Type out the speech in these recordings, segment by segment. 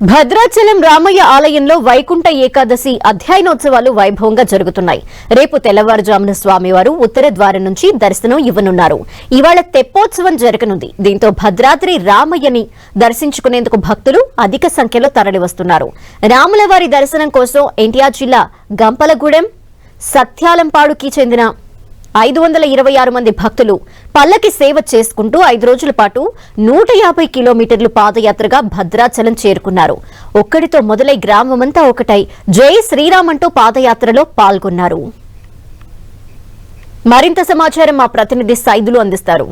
భద్రాచలం రామయ్య ఆలయంలో వైకుంఠ ఏకాదశి అధ్యయనోత్సవాలు వైభవంగా జరుగుతున్నాయి. రేపు తెల్లవారుజామున స్వామివారు ఉత్తర ద్వారం నుంచి దర్శనం ఇవ్వనున్నారు. ఇవాళ తెప్పోత్సవం జరగనుంది. దీంతో భద్రాద్రి రామయ్యని దర్శించుకునేందుకు భక్తులు అధిక సంఖ్యలో తరలివస్తున్నారు. రాములవారి దర్శనం కోసం ఎన్టీఆర్ జిల్లా గంపలగూడెం, సత్యాలంపాడుకి చెందిన 526 మంది భక్తులు పల్లకి సేవ చేసుకుంటూ 5 రోజుల పాటు 150 కిలోమీటర్లు పాదయాత్రగా భద్రాచలం చేరుకున్నారు. ఒక్కడితో మొదలై గ్రామమంతా ఒకటై జై శ్రీరామ్ అంటూ పాదయాత్రలో పాల్గొన్నారు. మరింత సమాచారం మా ప్రతినిధి సైదులు అందిస్తారు.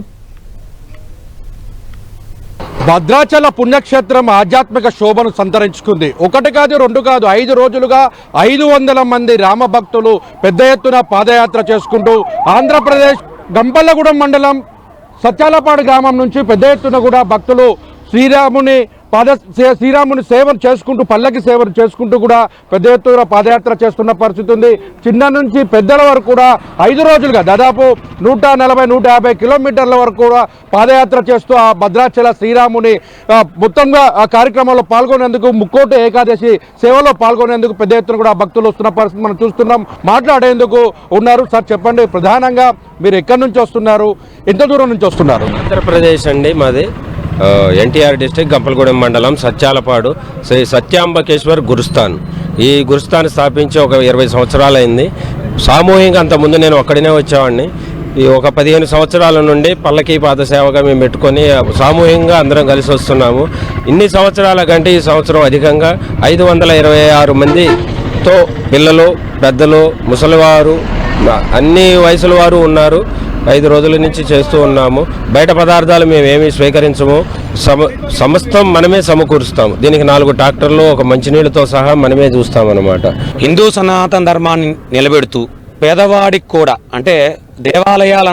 భద్రాచల పుణ్యక్షేత్రం ఆధ్యాత్మిక శోభను సంతరించుకుంది. ఒకటి కాదు, రెండు కాదు, 5 రోజులుగా 500 మంది రామ భక్తులు పెద్ద ఎత్తున పాదయాత్ర చేసుకుంటూ ఆంధ్రప్రదేశ్ గంపలగూడెం మండలం సత్యాలపాడు గ్రామం నుంచి పెద్ద ఎత్తున కూడా భక్తులు శ్రీరాముని సేవను చేసుకుంటూ పల్లకి సేవను చేసుకుంటూ కూడా పెద్ద ఎత్తున పాదయాత్ర చేస్తున్న పరిస్థితి ఉంది. చిన్న నుంచి పెద్దల వరకు కూడా 5 రోజులుగా దాదాపు 140-150 కిలోమీటర్ల వరకు కూడా పాదయాత్ర చేస్తూ ఆ భద్రాచల శ్రీరాముని మొత్తంగా ఆ కార్యక్రమంలో పాల్గొనేందుకు, ముక్కోటి ఏకాదశి సేవలో పాల్గొనేందుకు పెద్ద ఎత్తున కూడా భక్తులు వస్తున్న పరిస్థితి మనం చూస్తున్నాం. మాట్లాడేందుకు ఉన్నారు. సార్ చెప్పండి, ప్రధానంగా మీరు ఎక్కడి నుంచి వస్తున్నారు, ఎంత దూరం నుంచి వస్తున్నారు? ఆంధ్రప్రదేశ్ అండి, మాది ఎన్టీఆర్ డిస్ట్రిక్ట్ గంపలగూడెం మండలం సత్యాలపాడు శ్రీ సత్యాంబకేశ్వర్ గురుస్థాన్. ఈ గురుస్థాన్ స్థాపించి ఒక 20 సంవత్సరాలైంది. సామూహికంగా అంతకుముందు నేను ఒక్కడినే వచ్చేవాడిని. ఈ ఒక 15 సంవత్సరాల నుండి పల్లకీ పాద సేవగా మేము పెట్టుకొని సామూహికంగా అందరం కలిసి వస్తున్నాము. ఇన్ని సంవత్సరాల కంటే ఈ సంవత్సరం అధికంగా 526 మందితో పిల్లలు, పెద్దలు, ముసలివారు, అన్ని వయసుల వారు ఉన్నారు. 5 రోజుల నుంచి చేస్తూ ఉన్నాము. బయట పదార్థాలు మేమేమీ స్వీకరించము. సమస్తం మనమే సమకూరుస్తాము. దీనికి 4 ట్రాక్టర్లు, ఒక మంచినీళ్ళతో సహా మనమే చూస్తామన్నమాట. హిందూ సనాతన ధర్మాన్ని నిలబెడుతూ పేదవాడికి కూడా, అంటే దేవాలయాలు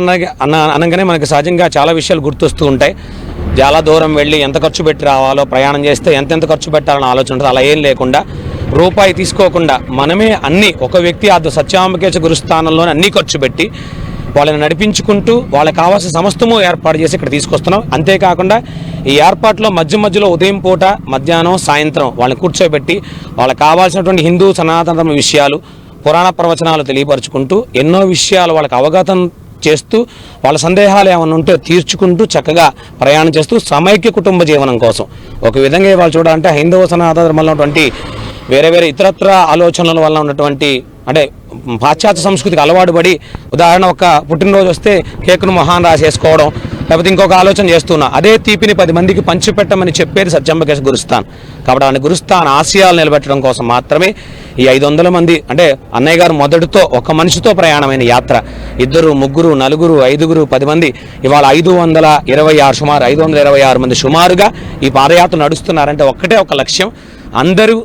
అనగానే మనకి సహజంగా చాలా విషయాలు గుర్తొస్తూ ఉంటాయి. చాలా దూరం వెళ్ళి ఎంత ఖర్చు పెట్టి రావాలో, ప్రయాణం చేస్తే ఎంతెంత ఖర్చు పెట్టాలని ఆలోచన ఉంటుంది. అలా ఏం లేకుండా రూపాయి తీసుకోకుండా మనమే అన్ని, ఒక వ్యక్తి సత్యాంబకేశ్వర గురుస్థానంలోనే అన్ని ఖర్చు పెట్టి వాళ్ళని నడిపించుకుంటూ వాళ్ళకి కావాల్సిన సమస్తము ఏర్పాటు చేసి ఇక్కడ తీసుకొస్తున్నాం. అంతేకాకుండా ఈ ఏర్పాట్లో మధ్యలో ఉదయం పూట, మధ్యాహ్నం, సాయంత్రం వాళ్ళని కూర్చోబెట్టి వాళ్ళకి కావాల్సినటువంటి హిందూ సనాతన విషయాలు, పురాణ ప్రవచనాలు తెలియపరుచుకుంటూ ఎన్నో విషయాలు వాళ్ళకి అవగతం చేస్తూ వాళ్ళ సందేహాలు ఏమైనా ఉంటే తీర్చుకుంటూ చక్కగా ప్రయాణం చేస్తూ సమైక్య కుటుంబ జీవనం కోసం ఒక విధంగా వాళ్ళు చూడాలంటే హైందవ సనాతన ధర్మంలో ఉన్నటువంటి వేరే ఇతరత్ర ఆలోచనల వల్ల ఉన్నటువంటి, అంటే పాశ్చాత్య సంస్కృతికి అలవాటు పడి, ఉదాహరణ ఒక పుట్టినరోజు వస్తే కేకును మొహాన్ రాసేసుకోవడం, లేకపోతే ఇంకొక ఆలోచన చేస్తున్నా అదే తీపిని 10 మందికి పంచిపెట్టమని చెప్పేది సత్యాంబకేశ్వర గురుస్థాన్. కాబట్టి ఆ గురుస్థాన్ ఆశయాలు నిలబెట్టడం కోసం మాత్రమే ఈ 500 మంది, అంటే అన్నయ్య గారు మొదటితో ఒక మనిషితో ప్రయాణమైన యాత్ర, 2, 3, 4, 5, 10 మంది, ఇవాళ 526 సుమారు 526 మంది సుమారుగా ఈ పాదయాత్ర నడుస్తున్నారంటే ఒక్కటే ఒక లక్ష్యం, అందరూ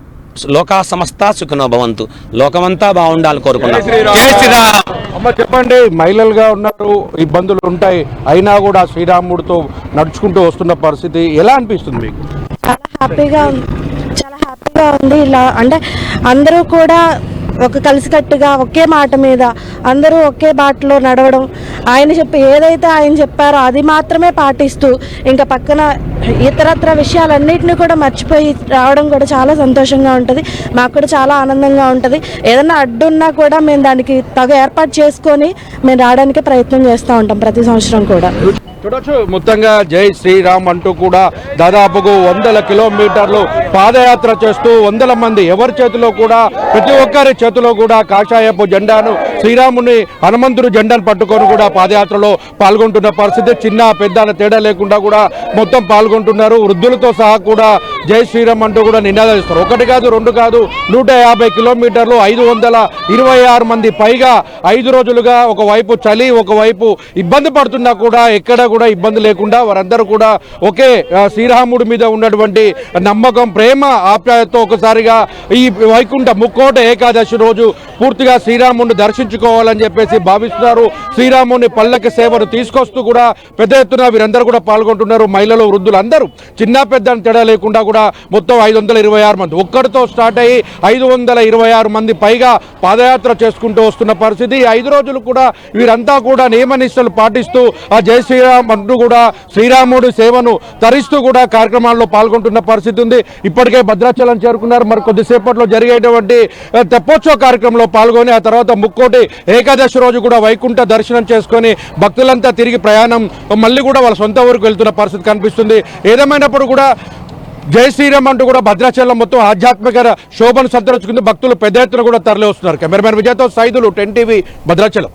లోకా సమస్త సుఖినో భవంతు, లోకమంతా బాగుండాలని కోరుకున్నాం. జై శ్రీరామ్. అమ్మ చెప్పండి, మహిళలుగా ఉన్నారు, ఇబ్బందులు ఉంటాయి, అయినా కూడా శ్రీరాముడితో నడుచుకుంటూ వస్తున్న పరిస్థితి ఎలా అనిపిస్తుంది మీకు? చాలా హ్యాపీగా ఉంది. ఇలా అంటే అందరూ కూడా ఒక కలిసికట్టుగా ఒకే మాట మీద అందరూ ఒకే బాటలో నడవడం, ఏదైతే ఆయన చెప్పారో అది మాత్రమే పాటిస్తూ ఇంకా పక్కన ఇతరత్ర విషయాలన్నింటినీ కూడా మర్చిపోయి రావడం కూడా చాలా సంతోషంగా ఉంటుంది. మాకు కూడా చాలా ఆనందంగా ఉంటుంది. ఏదైనా అడ్డున్నా కూడా మేము దానికి తగు ఏర్పాటు చేసుకొని మేము రావడానికి ప్రయత్నం చేస్తూ ఉంటాం ప్రతి సంవత్సరం కూడా. చూడొచ్చు, మొత్తంగా జై శ్రీరామ్ అంటూ కూడా దాదాపుగా 100 కిలోమీటర్లు పాదయాత్ర చేస్తూ 100 మంది, ఎవరి చేతిలో కూడా, ప్రతి ఒక్కరి చేతిలో కూడా కాషాయపు జెండాను, శ్రీరాముని హనుమంతుడు జెండాను పట్టుకొని కూడా పాదయాత్రలో పాల్గొంటున్న పరిస్థితి. చిన్న పెద్ద తేడా లేకుండా కూడా మొత్తం పాల్గొంటున్నారు. వృద్ధులతో సహా కూడా జై శ్రీరామ్ అంటూ కూడా నినాదాలు ఇస్తారు. ఒకటి కాదు, రెండు కాదు, 150 కిలోమీటర్లు, 526 మంది పైగా 5 రోజులుగా ఒకవైపు చలి, ఒకవైపు ఇబ్బంది పడుతున్నా కూడా ఎక్కడ కూడా ఇబ్బంది లేకుండా వారందరూ కూడా ఒకే శ్రీరాముడి మీద ఉన్నటువంటి నమ్మకం, ప్రేమ, ఆప్యాయతతో ఒకసారిగా ఈ వైకుంఠ ముక్కోట ఏకాదశి రోజు పూర్తిగా శ్రీరాముడిని దర్శించు దర్శించుకోవాలని చెప్పేసి భావిస్తున్నారు. శ్రీరాముని పల్లకి సేవను తీసుకొస్తూ కూడా పెద్ద ఎత్తున వీరందరూ కూడా పాల్గొంటున్నారు. మహిళలు, వృద్ధులు అందరూ చిన్న పెద్ద తేడా లేకుండా కూడా మొత్తం 526 మంది ఒక్కడితో స్టార్ట్ అయ్యి 526 మంది పైగా పాదయాత్ర చేసుకుంటూ వస్తున్న పరిస్థితి. ఈ 5 రోజులు కూడా వీరంతా కూడా నియమనిష్టలు పాటిస్తూ ఆ జై శ్రీరామ్ అంటూ కూడా శ్రీరాముడి సేవను తరిస్తూ కూడా కార్యక్రమాల్లో పాల్గొంటున్న పరిస్థితి ఉంది. ఇప్పటికే భద్రాచలం చేరుకున్నారు. మరి కొద్దిసేపట్లో జరిగేటువంటి తెప్పోత్సవ కార్యక్రమంలో పాల్గొని ఆ తర్వాత ముక్కోటి ఏకాదశి రోజు కూడా వైకుంఠ దర్శనం చేసుకొని భక్తులంతా తిరిగి ప్రయాణం మళ్ళీ కూడా వాళ్ళ సొంత ఊరికి వెళ్తున్న పరిస్థితి కనిపిస్తుంది. ఏదేమైనప్పుడు కూడా జై శ్రీరామ్ అంటూ కూడా భద్రాచలం మొత్తం ఆధ్యాత్మిక శోభను సంతరించుకుంది. భక్తులు పెద్ద ఎత్తున కూడా తరలి వస్తున్నారు. కెమెరామెన్ విజయ్తో సైదులు, 10 టీవీ, భద్రాచలం.